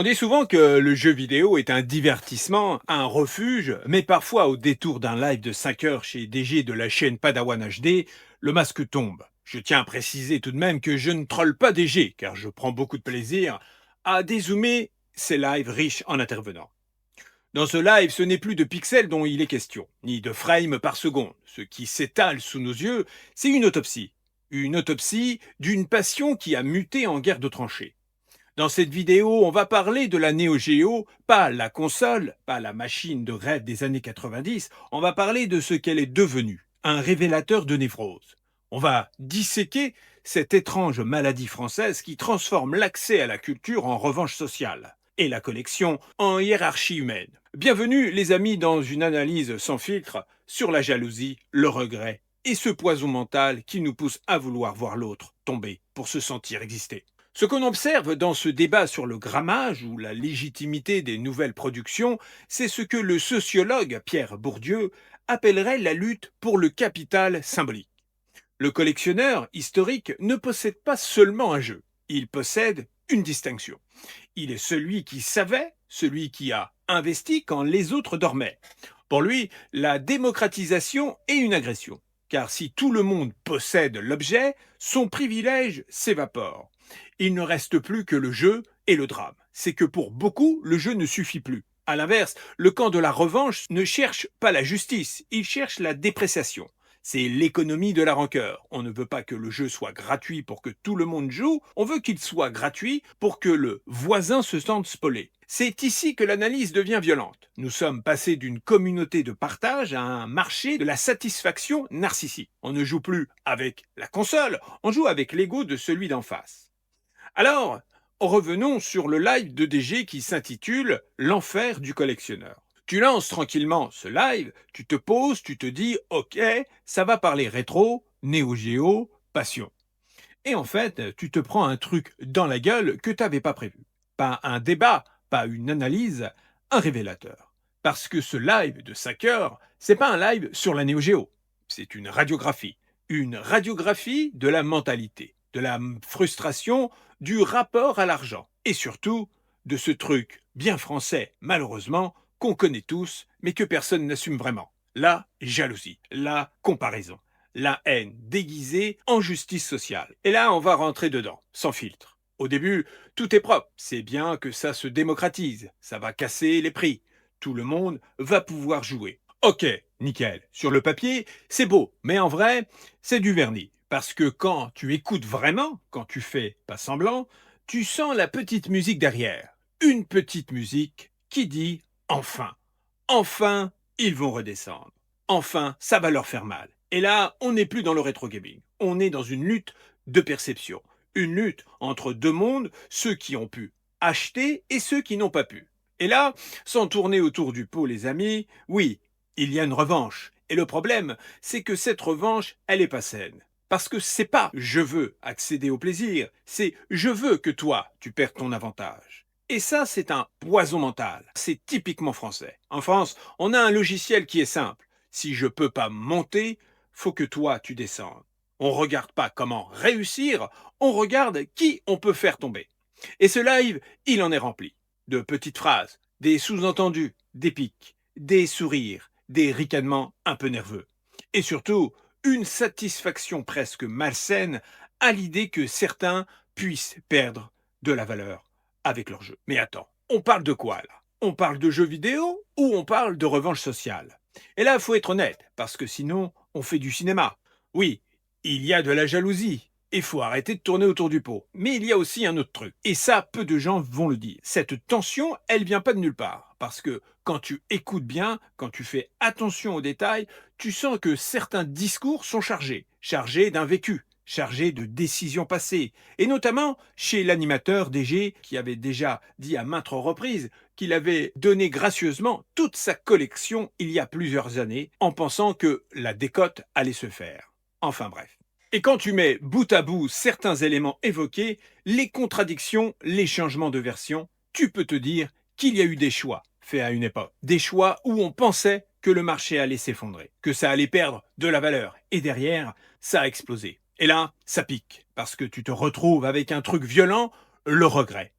On dit souvent que le jeu vidéo est un divertissement, un refuge, mais parfois au détour d'un live de 5 heures chez DG de la chaîne Padawan HD, le masque tombe. Je tiens à préciser tout de même que je ne troll pas DG, car je prends beaucoup de plaisir à dézoomer ces lives riches en intervenants. Dans ce live, ce n'est plus de pixels dont il est question, ni de frames par seconde. Ce qui s'étale sous nos yeux, c'est une autopsie. Une autopsie d'une passion qui a muté en guerre de tranchées. Dans cette vidéo, on va parler de la Neo Geo, pas la console, pas la machine de rêve des années 90, on va parler de ce qu'elle est devenue, un révélateur de névrose. On va disséquer cette étrange maladie française qui transforme l'accès à la culture en revanche sociale et la collection en hiérarchie humaine. Bienvenue les amis dans une analyse sans filtre sur la jalousie, le regret et ce poison mental qui nous pousse à vouloir voir l'autre tomber pour se sentir exister. Ce qu'on observe dans ce débat sur le grammage ou la légitimité des nouvelles productions, c'est ce que le sociologue Pierre Bourdieu appellerait la lutte pour le capital symbolique. Le collectionneur historique ne possède pas seulement un jeu, il possède une distinction. Il est celui qui savait, celui qui a investi quand les autres dormaient. Pour lui, la démocratisation est une agression, car si tout le monde possède l'objet, son privilège s'évapore. Il ne reste plus que le jeu et le drame. C'est que pour beaucoup, le jeu ne suffit plus. À l'inverse, le camp de la revanche ne cherche pas la justice, il cherche la dépréciation. C'est l'économie de la rancœur. On ne veut pas que le jeu soit gratuit pour que tout le monde joue, on veut qu'il soit gratuit pour que le voisin se sente spoilé. C'est ici que l'analyse devient violente. Nous sommes passés d'une communauté de partage à un marché de la satisfaction narcissique. On ne joue plus avec la console, on joue avec l'ego de celui d'en face. Alors, revenons sur le live de DG qui s'intitule L'enfer du collectionneur. Tu lances tranquillement ce live, tu te poses, tu te dis ok, ça va parler rétro, Neo Geo, passion. Et en fait, tu te prends un truc dans la gueule que tu n'avais pas prévu. Pas un débat, pas une analyse, un révélateur. Parce que ce live de 5 heures, c'est pas un live sur la Neo Geo. C'est une radiographie. Une radiographie de la mentalité, de la frustration, du rapport à l'argent. Et surtout, de ce truc bien français, malheureusement, qu'on connaît tous, mais que personne n'assume vraiment. La jalousie, la comparaison, la haine déguisée en justice sociale. Et là, on va rentrer dedans, sans filtre. Au début, tout est propre, c'est bien que ça se démocratise, ça va casser les prix. Tout le monde va pouvoir jouer. Ok, nickel. Sur le papier, c'est beau, mais en vrai, c'est du vernis. Parce que quand tu écoutes vraiment, quand tu fais pas semblant, tu sens la petite musique derrière. Une petite musique qui dit enfin. Enfin, ils vont redescendre. Enfin, ça va leur faire mal. Et là, on n'est plus dans le rétro gaming. On est dans une lutte de perception. Une lutte entre deux mondes, ceux qui ont pu acheter et ceux qui n'ont pas pu. Et là, sans tourner autour du pot, les amis, oui, il y a une revanche. Et le problème, c'est que cette revanche, elle est pas saine. Parce que c'est pas je veux accéder au plaisir, c'est je veux que toi, tu perdes ton avantage. Et ça, c'est un poison mental. C'est typiquement français. En France, on a un logiciel qui est simple. Si je peux pas monter, faut que toi, tu descendes. On regarde pas comment réussir, on regarde qui on peut faire tomber. Et ce live, il en est rempli. De petites phrases, des sous-entendus, des pics, des sourires, des ricanements un peu nerveux. Et surtout, une satisfaction presque malsaine à l'idée que certains puissent perdre de la valeur avec leur jeu. Mais attends, on parle de quoi là? On parle de jeux vidéo ou on parle de revanche sociale? Et là, il faut être honnête, parce que sinon, on fait du cinéma. Oui, il y a de la jalousie, et il faut arrêter de tourner autour du pot. Mais il y a aussi un autre truc, et ça, peu de gens vont le dire. Cette tension, elle vient pas de nulle part, parce que quand tu écoutes bien, quand tu fais attention aux détails, tu sens que certains discours sont chargés, chargés d'un vécu, chargés de décisions passées, et notamment chez l'animateur DG qui avait déjà dit à maintes reprises qu'il avait donné gracieusement toute sa collection il y a plusieurs années en pensant que la décote allait se faire. Enfin bref. Et quand tu mets bout à bout certains éléments évoqués, les contradictions, les changements de version, tu peux te dire qu'il y a eu des choix faits à une époque. Des choix où on pensait que le marché allait s'effondrer, que ça allait perdre de la valeur. Et derrière, ça a explosé. Et là, ça pique, parce que tu te retrouves avec un truc violent, le regret.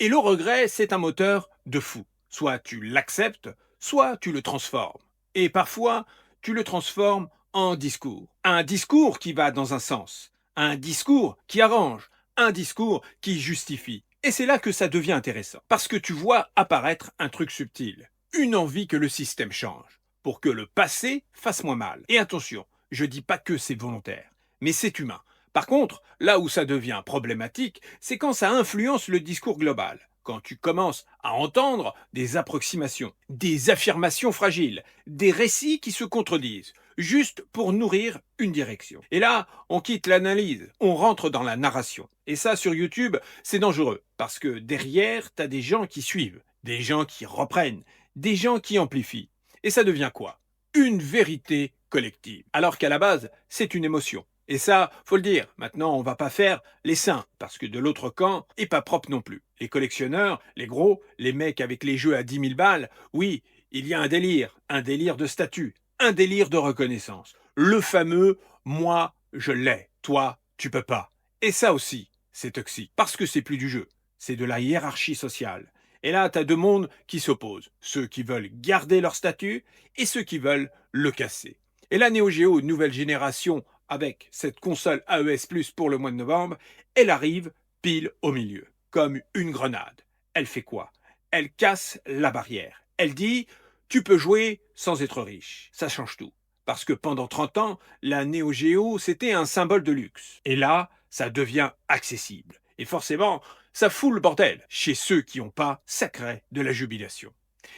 Et le regret, c'est un moteur de fou. Soit tu l'acceptes, soit tu le transformes. Et parfois, tu le transformes en discours. Un discours qui va dans un sens, un discours qui arrange, un discours qui justifie. Et c'est là que ça devient intéressant. Parce que tu vois apparaître un truc subtil, une envie que le système change, pour que le passé fasse moins mal. Et attention, je dis pas que c'est volontaire, mais c'est humain. Par contre, là où ça devient problématique, c'est quand ça influence le discours global. Quand tu commences à entendre des approximations, des affirmations fragiles, des récits qui se contredisent, juste pour nourrir une direction. Et là, on quitte l'analyse, on rentre dans la narration. Et ça, sur YouTube, c'est dangereux, parce que derrière, t'as des gens qui suivent, des gens qui reprennent, des gens qui amplifient. Et ça devient quoi? Une vérité collective. Alors qu'à la base, c'est une émotion. Et ça, faut le dire, maintenant on va pas faire les saints, parce que de l'autre camp, est pas propre non plus. Les collectionneurs, les gros, les mecs avec les jeux à 10 000 balles, oui, il y a un délire de statut, un délire de reconnaissance. Le fameux moi, je l'ai, toi, tu peux pas. Et ça aussi, c'est toxique, parce que c'est plus du jeu, c'est de la hiérarchie sociale. Et là, t'as deux mondes qui s'opposent, ceux qui veulent garder leur statut et ceux qui veulent le casser. Et la Neo Geo nouvelle génération avec cette console AES Plus pour le mois de novembre, elle arrive pile au milieu, comme une grenade. Elle fait quoi? Elle casse la barrière. Elle dit, tu peux jouer sans être riche. Ça change tout. Parce que pendant 30 ans, la Neo Geo, c'était un symbole de luxe. Et là, ça devient accessible. Et forcément, ça fout le bordel chez ceux qui n'ont pas sacré de la jubilation.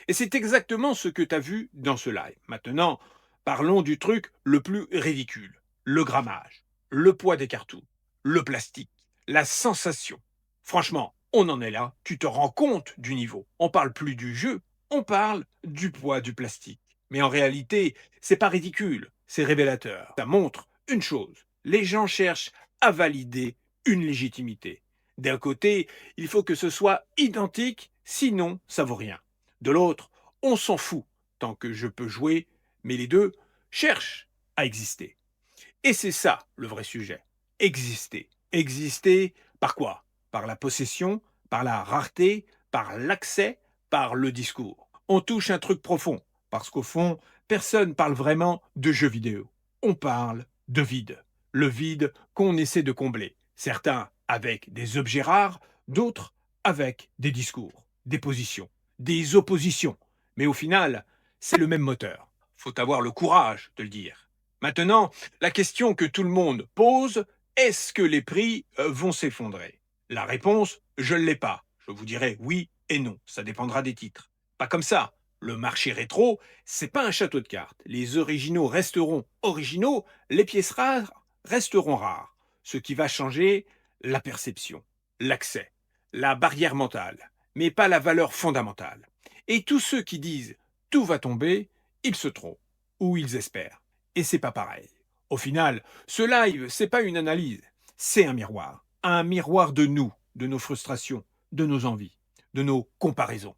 Et c'est exactement ce que tu as vu dans ce live. Maintenant, parlons du truc le plus ridicule. Le grammage, le poids des cartouches, le plastique, la sensation. Franchement, on en est là, tu te rends compte du niveau. On parle plus du jeu, on parle du poids du plastique. Mais en réalité, c'est pas ridicule, c'est révélateur. Ça montre une chose, les gens cherchent à valider une légitimité. D'un côté, il faut que ce soit identique, sinon ça vaut rien. De l'autre, on s'en fout tant que je peux jouer, mais les deux cherchent à exister. Et c'est ça le vrai sujet. Exister. Exister par quoi? Par la possession, par la rareté, par l'accès, par le discours. On touche un truc profond, parce qu'au fond, personne parle vraiment de jeux vidéo. On parle de vide. Le vide qu'on essaie de combler. Certains avec des objets rares, d'autres avec des discours, des positions, des oppositions. Mais au final, c'est le même moteur. Faut avoir le courage de le dire. Maintenant, la question que tout le monde pose, est-ce que les prix vont s'effondrer? La réponse, je ne l'ai pas. Je vous dirai oui et non, ça dépendra des titres. Pas comme ça. Le marché rétro, c'est pas un château de cartes. Les originaux resteront originaux, les pièces rares resteront rares. Ce qui va changer, la perception, l'accès, la barrière mentale, mais pas la valeur fondamentale. Et tous ceux qui disent tout va tomber, ils se trompent, ou ils espèrent. Et c'est pas pareil. Au final, ce live, c'est pas une analyse, c'est un miroir de nous, de nos frustrations, de nos envies, de nos comparaisons.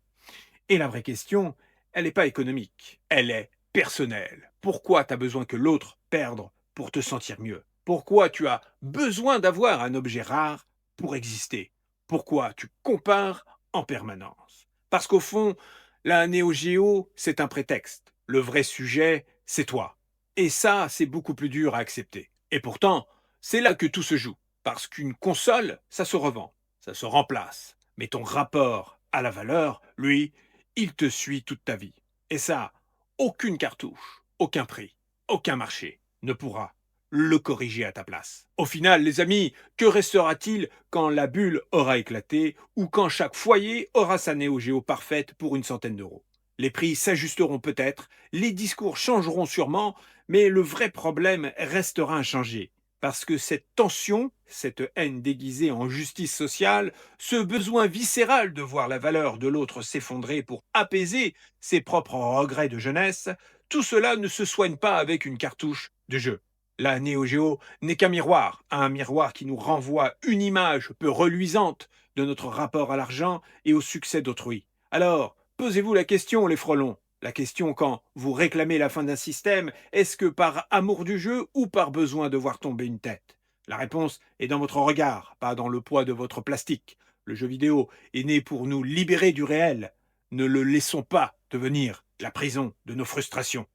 Et la vraie question, elle n'est pas économique, elle est personnelle. Pourquoi tu as besoin que l'autre perde pour te sentir mieux? Pourquoi tu as besoin d'avoir un objet rare pour exister? Pourquoi tu compares en permanence? Parce qu'au fond, la Neo Geo, c'est un prétexte. Le vrai sujet, c'est toi. Et ça, c'est beaucoup plus dur à accepter. Et pourtant, c'est là que tout se joue. Parce qu'une console, ça se revend, ça se remplace. Mais ton rapport à la valeur, lui, il te suit toute ta vie. Et ça, aucune cartouche, aucun prix, aucun marché ne pourra le corriger à ta place. Au final, les amis, que restera-t-il quand la bulle aura éclaté ou quand chaque foyer aura sa Neo Geo parfaite pour une centaine d'euros? Les prix s'ajusteront peut-être, les discours changeront sûrement, mais le vrai problème restera inchangé. Parce que cette tension, cette haine déguisée en justice sociale, ce besoin viscéral de voir la valeur de l'autre s'effondrer pour apaiser ses propres regrets de jeunesse, tout cela ne se soigne pas avec une cartouche de jeu. La Neo Geo n'est qu'un miroir, un miroir qui nous renvoie une image peu reluisante de notre rapport à l'argent et au succès d'autrui. Alors, posez-vous la question, les frelons. La question quand vous réclamez la fin d'un système, est-ce que par amour du jeu ou par besoin de voir tomber une tête? La réponse est dans votre regard, pas dans le poids de votre plastique. Le jeu vidéo est né pour nous libérer du réel. Ne le laissons pas devenir la prison de nos frustrations.